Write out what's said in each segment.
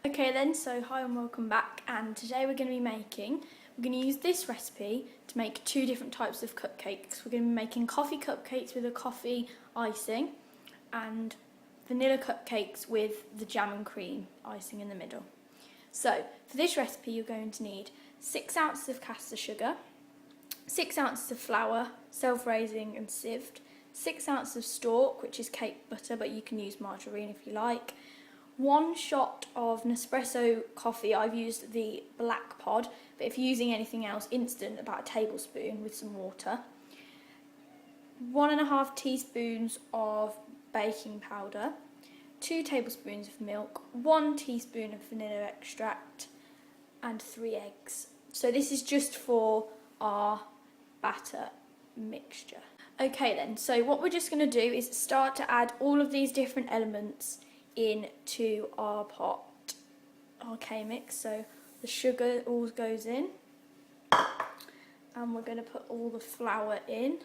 Okay then, so hi and welcome back, and today we're going to use this recipe to make two different types of cupcakes. We're going to be making coffee cupcakes with a coffee icing and vanilla cupcakes with the jam and cream icing in the middle. So for this recipe you're going to need 6 ounces of caster sugar, 6 ounces of flour, self-raising and sieved, 6 ounces of Stork, which is cake butter but you can use margarine if you like, 1 shot of Nespresso coffee. I've used the black pod, but if you're using anything else, instant, about a tablespoon with some water. 1.5 teaspoons of baking powder, 2 tablespoons of milk, 1 teaspoon of vanilla extract, and 3 eggs. So this is just for our batter mixture. Okay then, so what we're just going to do is start to add all of these different elements into our pot, our K-mix. So the sugar all goes in, and we're going to put all the flour in.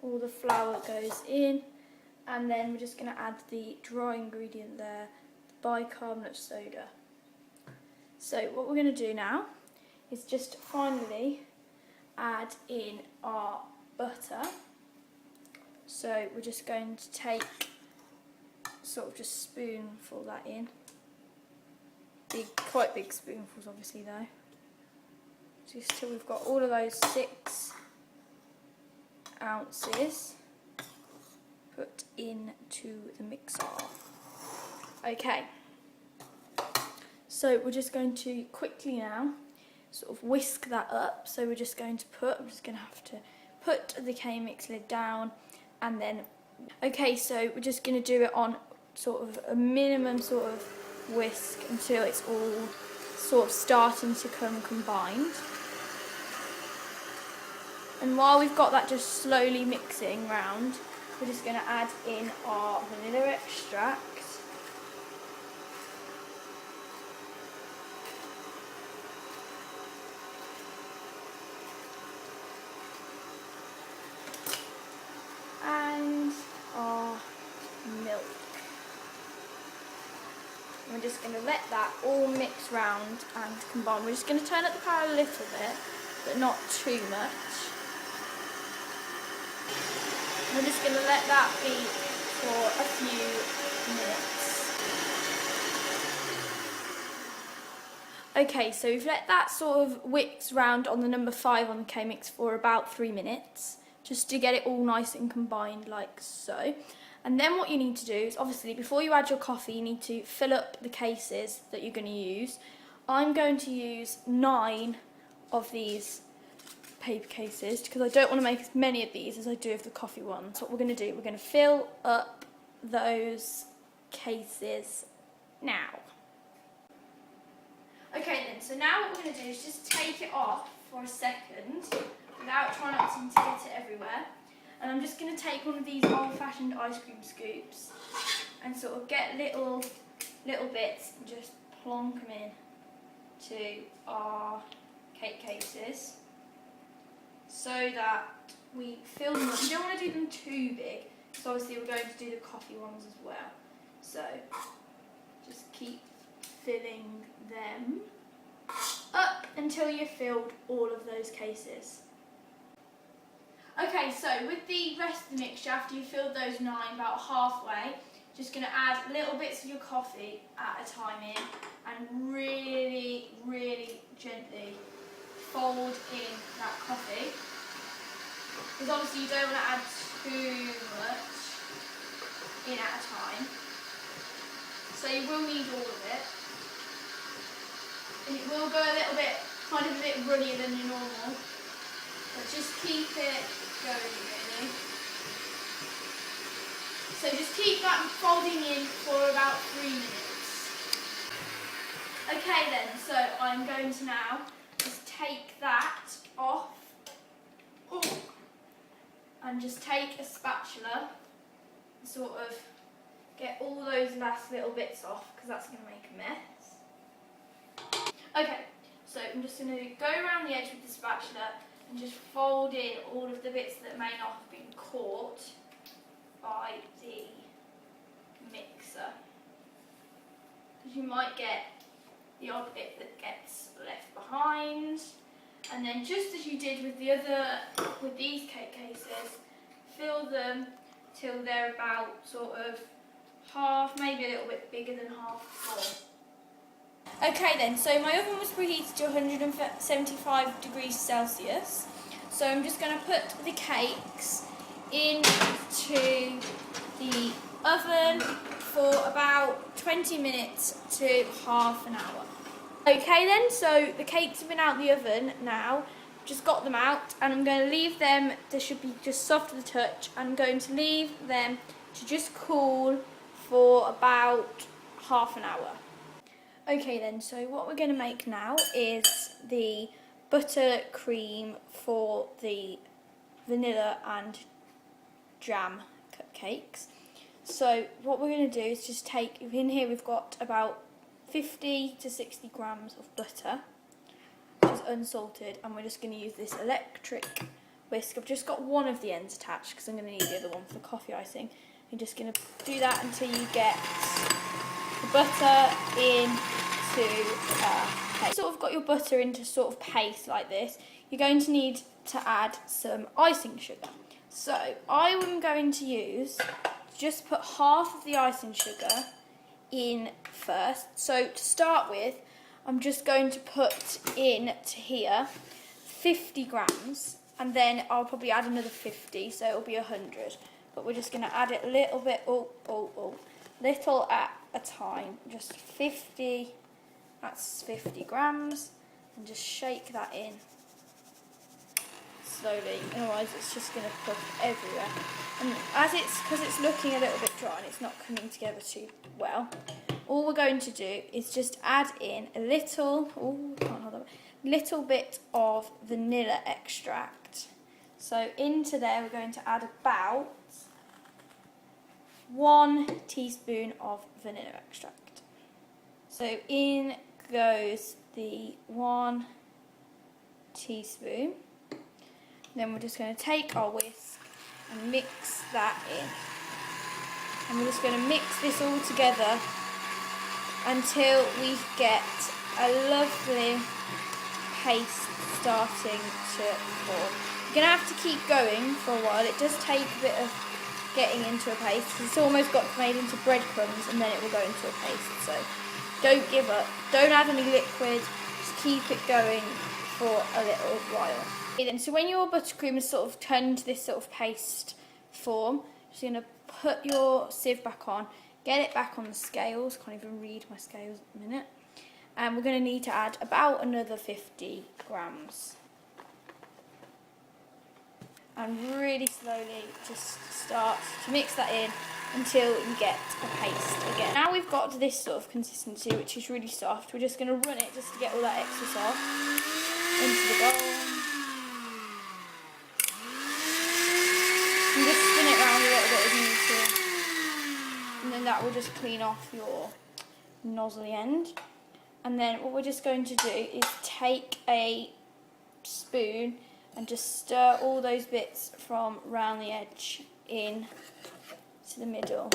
All the flour goes in, and then we're just going to add the dry ingredient there, bicarbonate soda. So what we're going to do now is just finally add in our butter. So we're just going to take sort of just spoonful that in. Quite big spoonfuls obviously though. Just till we've got all of those 6 ounces put into the mixer. Okay, so we're just going to quickly now sort of whisk that up. So we're just going to I'm just going to have to put the K-mix lid down, and then, okay, so we're just going to do it on sort of a minimum sort of whisk until it's all sort of starting to come combined. And while we've got that just slowly mixing round, we're just going to add in our vanilla extract. And our milk. And we're just going to let that all mix round and combine. We're just going to turn up the power a little bit, but not too much. We're just going to let that be for a few minutes. Okay, so we've let that sort of whisk round on the number 5 on the K-mix for about 3 minutes, just to get it all nice and combined like so. And then what you need to do is, obviously, before you add your coffee, you need to fill up the cases that you're going to use. I'm going to use 9 of these paper cases because I don't want to make as many of these as I do of the coffee ones. So what we're going to do, we're going to fill up those cases now. Okay then, so now what we're going to do is just take it off for a second without trying not to get it everywhere. And I'm just going to take one of these old-fashioned ice cream scoops and sort of get little bits and just plonk them in to our cake cases so that we fill them up. You don't want to do them too big because obviously we're going to do the coffee ones as well. So just keep filling them up until you've filled all of those cases. Okay, so with the rest of the mixture, after you've filled those 9 about halfway, just going to add little bits of your coffee at a time in and really, really gently fold in that coffee. Because obviously you don't want to add too much in at a time. So you will need all of it. And it will go a little bit, kind of a bit runnier than your normal. But just keep it going really. So just keep that folding in for about 3 minutes. Okay then, so I'm going to now just take that off. Ooh. And just take a spatula and sort of get all those last little bits off because that's going to make a mess. Okay, so I'm just going to go around the edge with the spatula and just fold in all of the bits that may not have been caught because you might get the odd bit that gets left behind. And then just as you did with these cake cases, fill them till they're about sort of half, maybe a little bit bigger than half full. Okay then, so my oven was preheated to 175 degrees Celsius. So I'm just going to put the cakes into the oven for about 20 minutes to half an hour. Okay then, so the cakes have been out the oven now. Just got them out and I'm going to leave them, they should be just soft to the touch. I'm going to leave them to just cool for about half an hour. Okay then, so what we're going to make now is the buttercream for the vanilla and jam cupcakes. So what we're going to do is just take, in here we've got about 50 to 60 grams of butter, which is unsalted, and we're just going to use this electric whisk. I've just got one of the ends attached because I'm going to need the other one for coffee icing. You're just going to do that until you get the butter into paste. Sort of got your butter into sort of paste like this. You're going to need to add some icing sugar. So I am going to just put half of the icing sugar in first. So to start with, I'm just going to put in to here 50 grams, and then I'll probably add another 50, so it'll be 100. But we're just going to add it a little bit, little at a time. Just 50, that's 50 grams, and just shake that in slowly, otherwise it's just going to puff everywhere. And because it's looking a little bit dry and it's not coming together too well, all we're going to do is just add in a little bit of vanilla extract. So into there we're going to add about 1 teaspoon of vanilla extract. So in goes the 1 teaspoon. Then we're just going to take our whisk and mix that in. And we're just going to mix this all together until we get a lovely paste starting to form. You're going to have to keep going for a while. It does take a bit of getting into a paste. It's almost got made into breadcrumbs and then it will go into a paste. So don't give up. Don't add any liquid. Just keep it going for a little while. Okay, then, so when your buttercream is sort of turned into this sort of paste form, just going to put your sieve back on, get it back on the scales. Can't even read my scales at the minute. And we're going to need to add about another 50 grams. And really slowly just start to mix that in until you get a paste again. Now we've got to this sort of consistency, which is really soft. We're just going to run it just to get all that excess off into the bowl. And just spin it around a little bit if you need to. And then that will just clean off your nozzly end. And then what we're just going to do is take a spoon and just stir all those bits from round the edge in to the middle.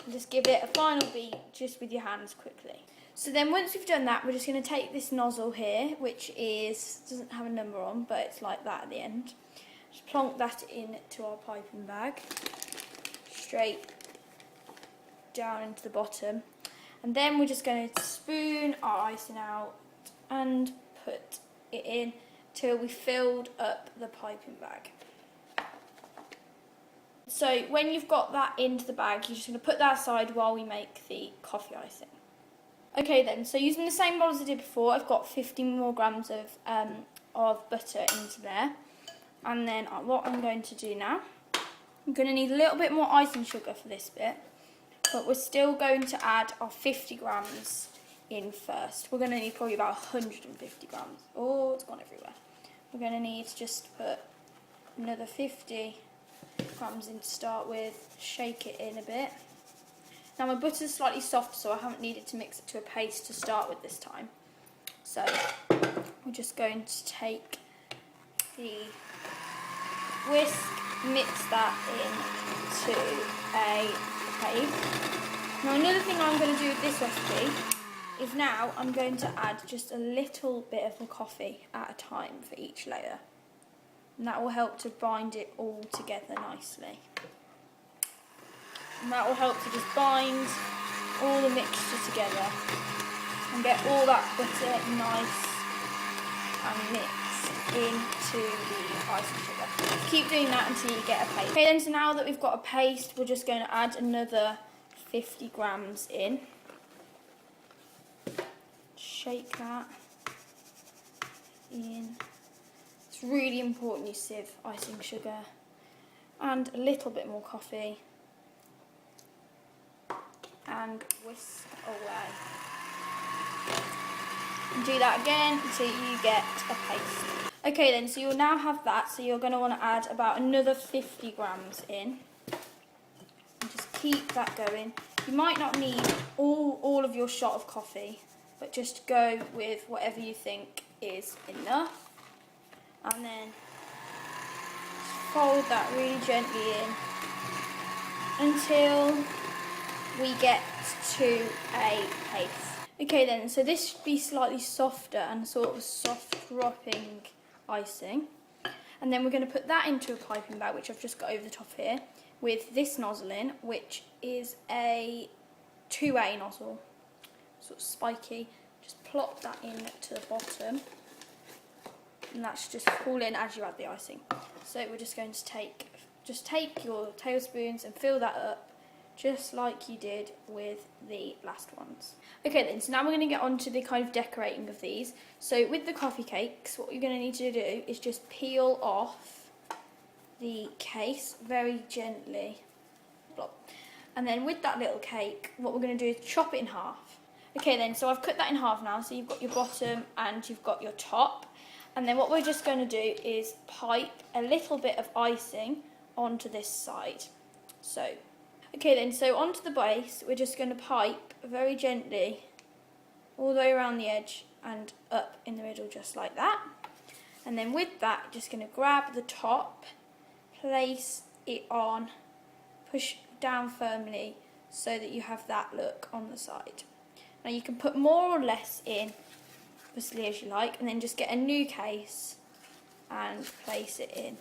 And just give it a final beat just with your hands quickly. So then once we've done that, we're just going to take this nozzle here, which doesn't have a number on, but it's like that at the end. Just plonk that into our piping bag, straight down into the bottom. And then we're just going to spoon our icing out and put it in till we filled up the piping bag. So when you've got that into the bag, you're just going to put that aside while we make the coffee icing. Okay then, so using the same bowl as I did before, I've got 50 more grams of butter into there. And then what I'm going to do now, I'm going to need a little bit more icing sugar for this bit, but we're still going to add our 50 grams in first. We're going to need probably about 150 grams. Oh, it's gone everywhere. We're going to need to just put another 50 grams in to start with, shake it in a bit. Now my butter's slightly soft, so I haven't needed to mix it to a paste to start with this time. So we're just going to take the whisk, mix that into a paste. Now another thing I'm going to do with this recipe is now I'm going to add just a little bit of the coffee at a time for each layer. And that will help to bind it all together nicely. And that will help to just bind all the mixture together and get all that butter nice and mixed into the icing sugar. Keep doing that until you get a paste. Okay, then so now that we've got a paste, we're just going to add another 50 grams in. Shake that in. It's really important you sieve icing sugar, and a little bit more coffee, and whisk away. And do that again until you get a paste. Okay then, so you'll now have that, so you're going to want to add about another 50 grams in. And just keep that going. You might not need all of your shot of coffee, but just go with whatever you think is enough. And then fold that really gently in until we get to a paste. Okay then, so this should be slightly softer and sort of soft dropping icing. And then we're going to put that into a piping bag, which I've just got over the top here, with this nozzle in, which is a 2A nozzle, sort of spiky. Just plop that in to the bottom, and that should just fall in as you add the icing. So we're just going to take your tablespoons and fill that up, just like you did with the last ones. Okay then, so now we're going to get on to the kind of decorating of these. So with the coffee cakes, what you're going to need to do is just peel off the case very gently. And then with that little cake, what we're going to do is chop it in half. Okay then, so I've cut that in half now, so you've got your bottom and you've got your top. And then what we're just going to do is pipe a little bit of icing onto this side. So, okay then, so onto the base, we're just going to pipe very gently all the way around the edge and up in the middle, just like that. And then with that, just going to grab the top, place it on, push down firmly so that you have that look on the side. Now you can put more or less in, obviously as you like, and then just get a new case and place it in.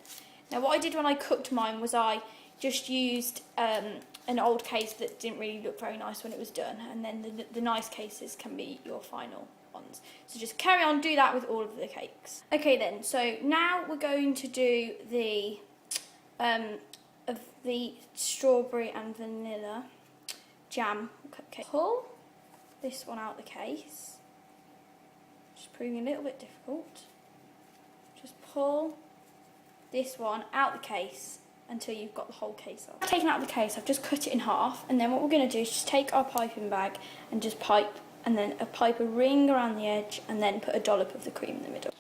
Now what I did when I cooked mine was I just used an old case that didn't really look very nice when it was done, and then the nice cases can be your final ones. So just carry on, do that with all of the cakes. Okay then, so now we're going to do the strawberry and vanilla jam cupcake. Pull this one out the case. Just proving a little bit difficult. Just pull this one out the case until you've got the whole case off. Taken out of the case, I've just cut it in half, and then what we're going to do is just take our piping bag and just pipe, and then pipe a ring around the edge, and then put a dollop of the cream in the middle.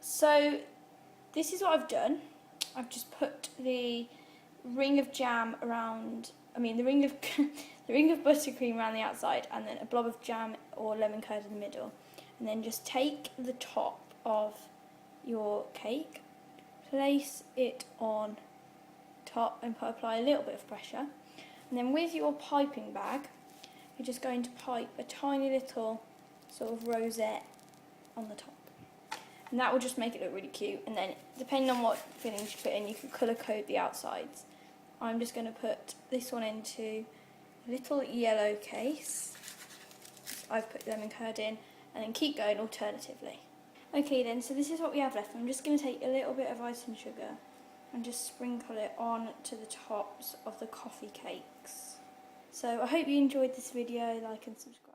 So this is what I've done. I've just put the ring of jam around, the ring of the ring of buttercream around the outside, and then a blob of jam or lemon curd in the middle. And then just take the top of your cake, place it on top and apply a little bit of pressure. And then with your piping bag, you're just going to pipe a tiny little sort of rosette on the top. And that will just make it look really cute. And then depending on what fillings you put in, you can colour code the outsides. I'm just going to put this one into a little yellow case. I've put lemon curd in, and then keep going alternatively. Okay then, so this is what we have left. I'm just going to take a little bit of icing sugar and just sprinkle it on to the tops of the coffee cakes. So I hope you enjoyed this video, like and subscribe.